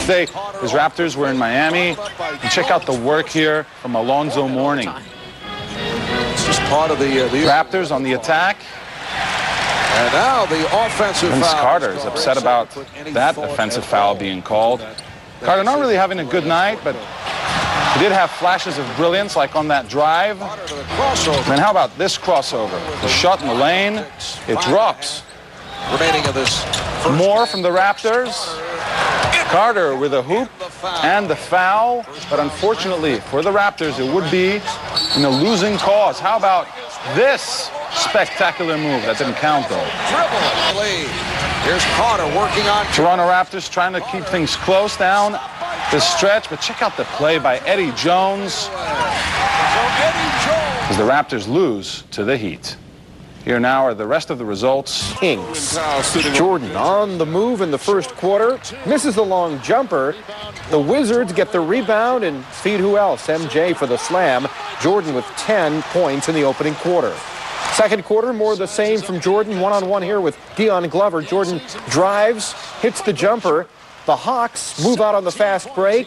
Today, his Raptors were in Miami. And check out the work here from Alonzo Mourning. It's just part of the Raptors on the attack. And now the offensive Vince foul. Carter is upset about that offensive foul being called. Carter not really having a good night, but he did have flashes of brilliance, like on that drive. And how about this crossover? The shot in the lane, it drops. Remaining of this. More from the Raptors. Carter with a hoop and the foul, but unfortunately for the Raptors, it would be in a losing cause. How about this spectacular move? That didn't count, though. Here's Carter working on Toronto Raptors trying to keep things close down the stretch, but check out the play by Eddie Jones as the Raptors lose to the Heat. Here now are the rest of the results. Kings. Jordan on the move in the first quarter. Misses the long jumper. The Wizards get the rebound and feed who else? MJ for the slam. Jordan with 10 points in the opening quarter. Second quarter, more of the same from Jordan. One-on-one here with Dion Glover. Jordan drives, hits the jumper. The Hawks move out on the fast break.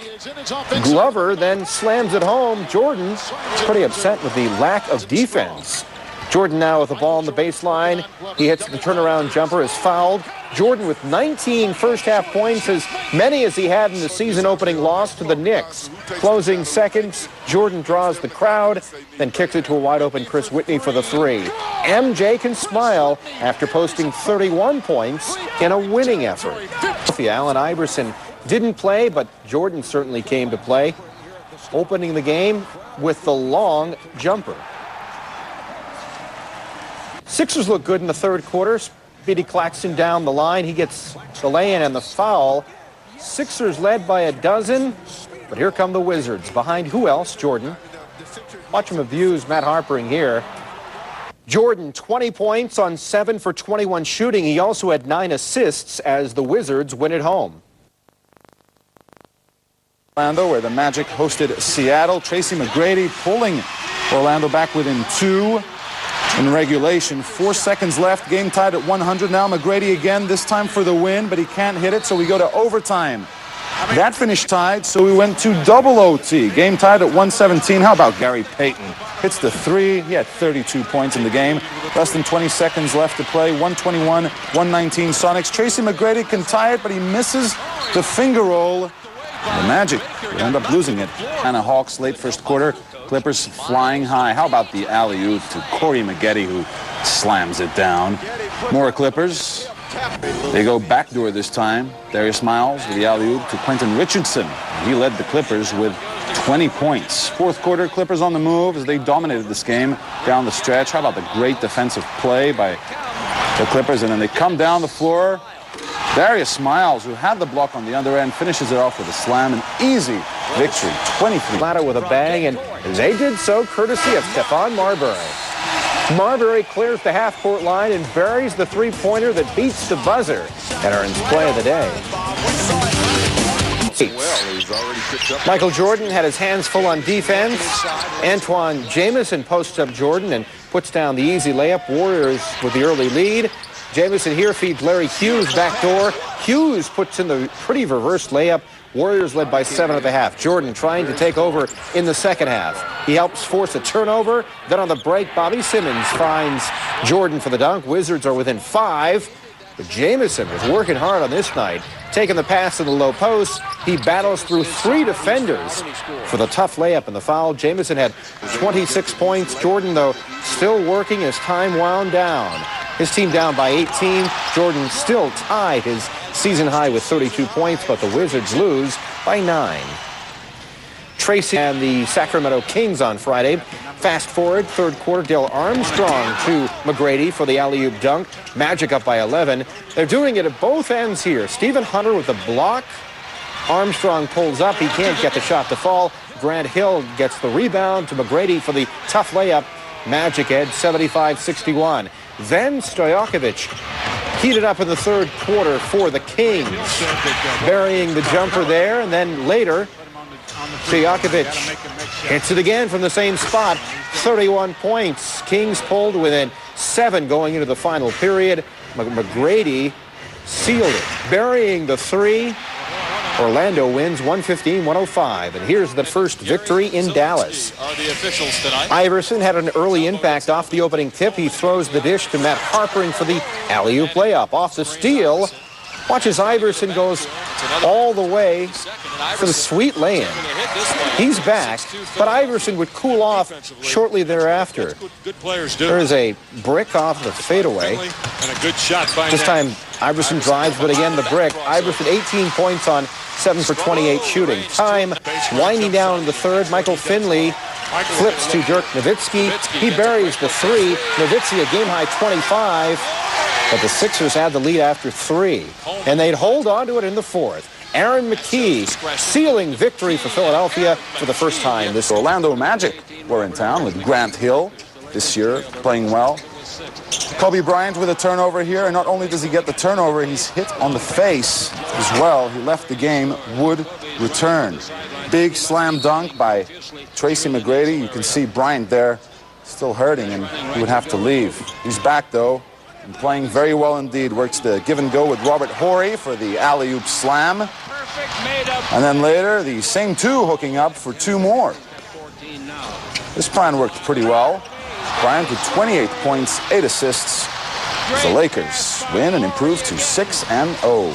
Glover then slams it home. Jordan's pretty upset with the lack of defense. Jordan now with the ball on the baseline. He hits the turnaround jumper, is fouled. Jordan with 19 first-half points, as many as he had in the season-opening loss to the Knicks. Closing seconds, Jordan draws the crowd, then kicks it to a wide-open Chris Whitney for the three. MJ can smile after posting 31 points in a winning effort. Allen Iverson didn't play, but Jordan certainly came to play, opening the game with the long jumper. Sixers look good in the third quarter. Speedy Claxton down the line. He gets the lay-in and the foul. Sixers led by a dozen, but here come the Wizards. Behind who else? Jordan. Watch him abuse Matt Harpering here. Jordan, 20 points on 7 for 21 shooting. He also had 9 assists as the Wizards win at home. Orlando, where the Magic hosted Seattle. Tracy McGrady pulling Orlando back within 2. In regulation, 4 seconds left, game tied at 100. Now McGrady again, this time for the win, but he can't hit it, so we go to overtime. That finished tied, so we went to double OT. Game tied at 117. How about Gary Payton? Hits the 3. He had 32 points in the game. Less than 20 seconds left to play. 121, 119 Sonics. Tracy McGrady can tie it, but he misses the finger roll. The Magic would end up losing it. Anna Hawks late first quarter. Clippers flying high. How about the alley-oop to Corey Maggette, who slams it down? More Clippers. They go backdoor this time. Darius Miles with the alley-oop to Quentin Richardson. He led the Clippers with 20 points. Fourth quarter, Clippers on the move as they dominated this game down the stretch. How about the great defensive play by the Clippers? And then they come down the floor. Darius Miles, who had the block on the under end, finishes it off with a slam. An easy victory, 23. Ladder with a bang, and they did so courtesy of Stephon Marbury. Marbury clears the half-court line and buries the three-pointer that beats the buzzer and earns play of the day. Michael Jordan had his hands full on defense. Antoine Jamison posts up Jordan and puts down the easy layup. Warriors with the early lead. Jamison here feeds Larry Hughes backdoor. Hughes puts in the pretty reverse layup. Warriors led by 7 at the half. Jordan trying to take over in the second half. He helps force a turnover. Then on the break, Bobby Simmons finds Jordan for the dunk. Wizards are within 5. But Jamison was working hard on this night. Taking the pass to the low post. He battles through 3 defenders for the tough layup and the foul. Jamison had 26 points. Jordan, though, still working as time wound down. His team down by 18. Jordan still tied his season high with 32 points, but the Wizards lose by 9. Tracy and the Sacramento Kings on Friday. Fast forward, third quarter, Dale Armstrong to McGrady for the alley-oop dunk. Magic up by 11. They're doing it at both ends here. Stephen Hunter with the block. Armstrong pulls up. He can't get the shot to fall. Grant Hill gets the rebound to McGrady for the tough layup. Magic edge 75-61. Then Stojakovic heated up in the third quarter for the Kings, burying the jumper there, and then later Stojakovic hits it again from the same spot. 31 points. Kings pulled within 7 going into the final period. McGrady sealed it, burying the 3. Orlando wins 115-105, and here's the first victory in Dallas. Iverson had an early impact off the opening tip. He throws the dish to Matt Harper for the alley-oop layup. Off the steal, watch as Iverson goes all the way for the sweet lay-in. He's back, but Iverson would cool off shortly thereafter. There is a brick off the fadeaway. This time, Iverson drives, but again, the brick. Iverson 18 points on 7 for 28 shooting. Time winding down in the third. Michael Finley flips to Dirk Nowitzki. He buries the three. Nowitzki a game-high 25. But the Sixers had the lead after 3, and they'd hold on to it in the fourth. Aaron McKee sealing victory for Philadelphia for the first time this year. Orlando Magic were in town with Grant Hill this year, playing well. Kobe Bryant with a turnover here, and not only does he get the turnover, he's hit on the face as well. He left the game, would return. Big slam dunk by Tracy McGrady. You can see Bryant there still hurting, and he would have to leave. He's back, though, and playing very well indeed. Works the give and go with Robert Horry for the alley-oop slam. And then later, the same two hooking up for 2 more. This plan worked pretty well. Bryant with 28 points, 8 assists. As the Lakers win and improve to 6-0.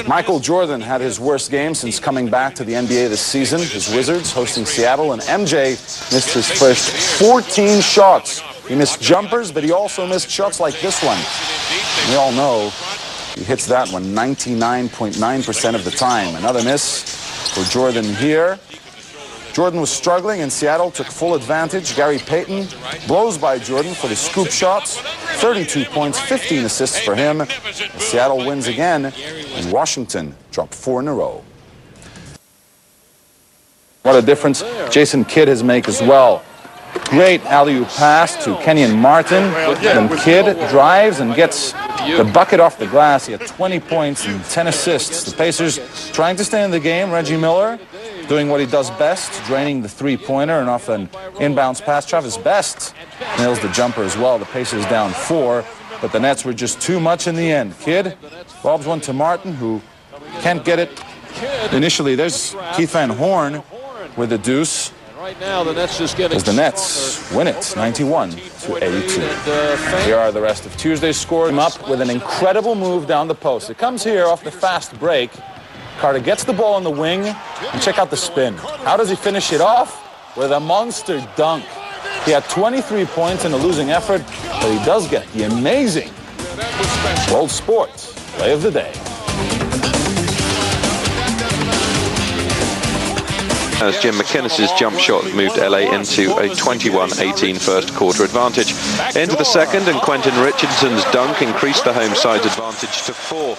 Michael Jordan had his worst game since coming back to the NBA this season. His Wizards hosting Seattle, and MJ missed his first 14 shots. He missed jumpers, but he also missed shots like this one. We all know he hits that one 99.9% of the time. Another miss for Jordan here. Jordan was struggling, and Seattle took full advantage. Gary Payton blows by Jordan for the scoop shots. 32 points, 15 assists for him. Seattle wins again, and Washington dropped 4 in a row. What a difference Jason Kidd has made as well. Great alley-oop pass to Kenyon Martin. Then Kidd drives and gets the bucket off the glass. He had 20 points and 10 assists. The Pacers trying to stay in the game. Reggie Miller doing what he does best, draining the three-pointer, and off an inbounds pass. Travis Best nails the jumper as well. The Pacers down 4, but the Nets were just too much in the end. Kidd lobs one to Martin, who can't get it initially. There's Keith Van Horn with the deuce. Right now, the Nets just getting. As the Nets win it, 91-82. Here are the rest of Tuesday's scores. Him up with an incredible move down the post. It comes here off the fast break. Carter gets the ball on the wing, and check out the spin. How does he finish it off? With a monster dunk. He had 23 points in a losing effort, but he does get the amazing World Sports Play of the Day. As Jim McInnes's jump shot moved LA into a 21-18 first quarter advantage. Into the second, and Quentin Richardson's dunk increased the home side's advantage to 4.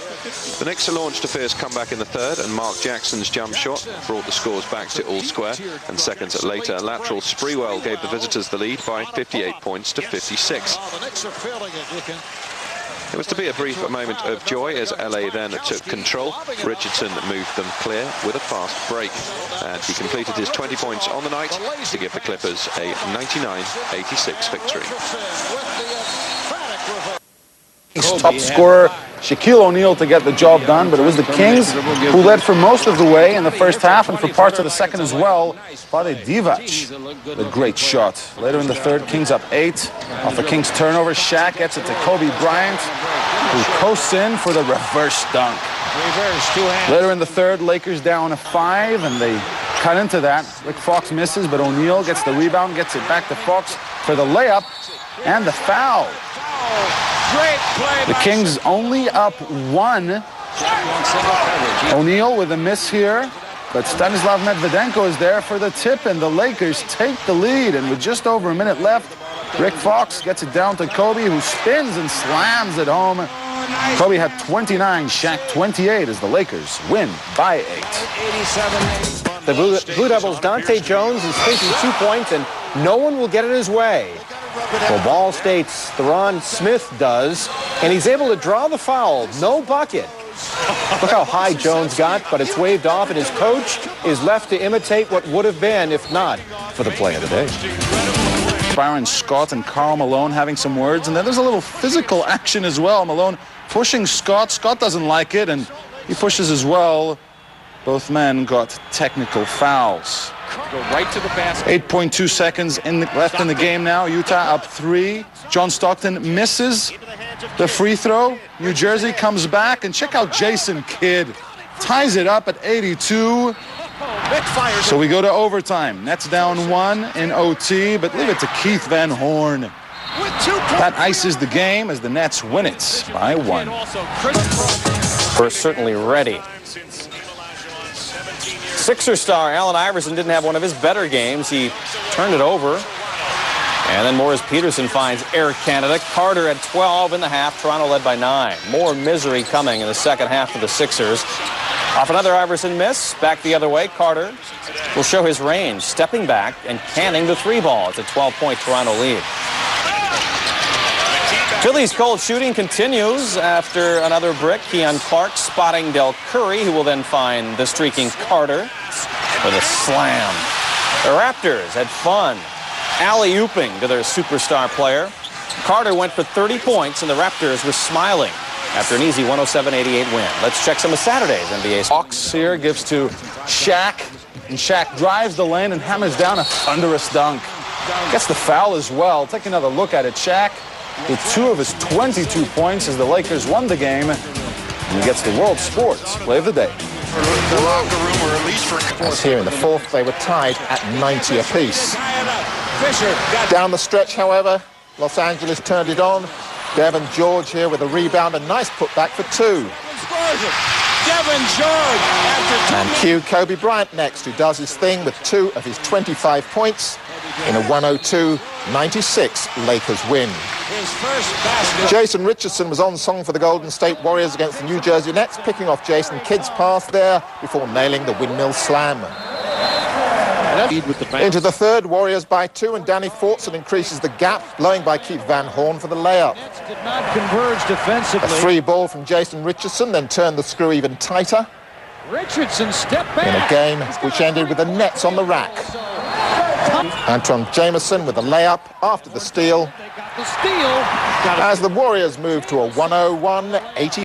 The Knicks launched a fierce comeback in the third, and Mark Jackson's jump shot brought the scores back to all square. And seconds later, lateral Sprewell gave the visitors the lead by 58 points to 56. It was to be a brief moment of joy as LA then took control. Richardson moved them clear with a fast break, and he completed his 20 points on the night to give the Clippers a 99-86 victory. Top scorer Shaquille O'Neal to get the job done, but it was the Kings who led for most of the way in the first half and for parts of the second as well. Vlade Divac, a great shot. Later in the third, Kings up 8 off a Kings turnover. Shaq gets it to Kobe Bryant, who coasts in for the reverse dunk. Later in the third, Lakers down 5, and they cut into that. Rick Fox misses, but O'Neal gets the rebound, gets it back to Fox for the layup and the foul. The Kings only up 1. O'Neal with a miss here, but Stanislav Medvedenko is there for the tip, and the Lakers take the lead. And with just over a minute left, Rick Fox gets it down to Kobe, who spins and slams it home. Kobe had 29, Shaq 28, as the Lakers win by 8. The Blue Devils' Dante Jones is thinking 2 points, and no one will get it his way. Well, Ball State's Theron Smith does, and he's able to draw the foul. No bucket. Look how high Jones got, but it's waved off, and his coach is left to imitate what would have been if not for the play of the day. Byron Scott and Karl Malone having some words, and then there's a little physical action as well. Malone pushing Scott. Scott doesn't like it, and He pushes as well. Both men got technical fouls. Go right to the basket. 8.2 seconds left in the game now. Utah up 3. John Stockton misses the free throw. New Jersey comes back, and check out Jason Kidd. Ties it up at 82. So we go to overtime. Nets down 1 in OT, but leave it to Keith Van Horn. That ices the game as the Nets win it by 1. We're certainly ready. Sixer star Allen Iverson didn't have one of his better games. He turned it over. And then Morris Peterson finds Air Canada. Carter at 12 in the half. Toronto led by 9. More misery coming in the second half for the Sixers. Off another Iverson miss. Back the other way. Carter will show his range, stepping back and canning the 3 ball. It's a 12-point Toronto lead. Philly's cold shooting continues after another brick. Keon Clark spotting Del Curry, who will then find the streaking Carter with a slam. The Raptors had fun alley-ooping to their superstar player. Carter went for 30 points, and the Raptors were smiling after an easy 107-88 win. Let's check some of Saturday's NBA. Hawks here gives to Shaq, and Shaq drives the lane and hammers down a thunderous dunk. Gets the foul as well. Take another look at it. Shaq with 2 of his 22 points as the Lakers won the game, and he gets the World Sports Play of the Day. As here in the fourth, they were tied at 90 apiece. Down the stretch, however, Los Angeles turned it on. Devin George here with a rebound, a nice putback for 2. Devin George after 2 And cue Kobe Bryant next, who does his thing with 2 of his 25 points in a 102-96 Lakers win. his first basket. Jason Richardson was on song for the Golden State Warriors against the New Jersey Nets, picking off Jason Kidd's pass there before nailing the windmill slam. Into the third, Warriors by 2, and Danny Fortson increases the gap, blowing by Keith Van Horn for the layup. Did not converge defensively. A 3 ball from Jason Richardson, then turned the screw even tighter Richardson stepped back. in a game which ended with the Nets on the rack. Antoine Jameson with a layup after the steal, They got the steal. as the Warriors move to a 101-80.